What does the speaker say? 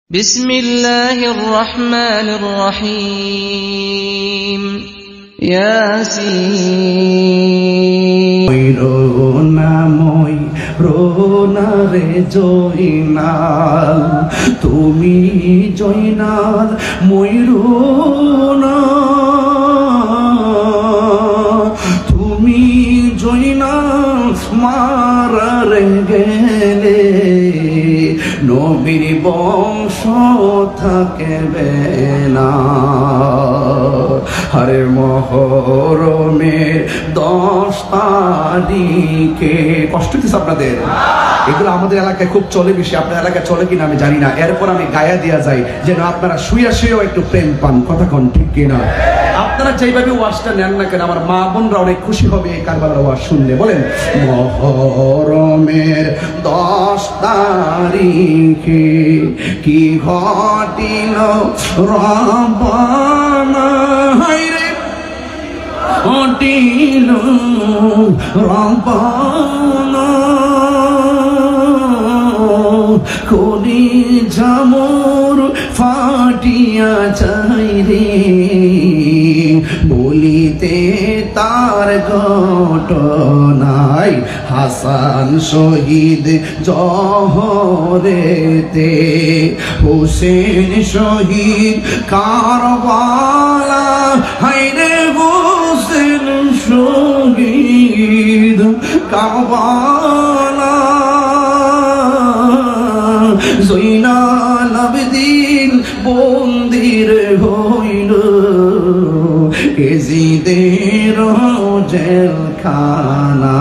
بسم الله الرحمن الرحيم ياسين রোনা রে জয়নাল তুমি জয়নাল ময়ূরনা তুমি জয়নাল মারারে গেলে নবীর বংশ থাকবে না। হরে মহরমের 10 তারিখে কষ্ট হচ্ছে আপনাদের, এগুলো আমাদের এলাকায় খুব চলে বেশি, আপনার এলাকায় চলে কিনা আমি জানি না। এরপর আমি গায়া দিয়া যাই যেন আপনারা শুয়ে শুয়েও একটু প্রেম পান, কথা কন ঠিক কিনা? আপনারা যেইভাবে ওয়াজটা নেন না কেন আমার মা বোনরা অনেক খুশি হবে এই কারবালার ওয়াজ শুনলে। বলেন মহরমের 10 তারিখে কি ঘটিল রব্বানা, হায়রে ঘটিল রব্বানা কলি জামর ফাটিয়া চাই রে বলিতে তার ঘটনায় হাসান শহীদ জহরেতে হোসেন শহীদ কারবালা, হায়রে হোসেন শহীদ কারবালা জয়নাল আবেদিন বন্দির হইল এজিদের জেলখানা।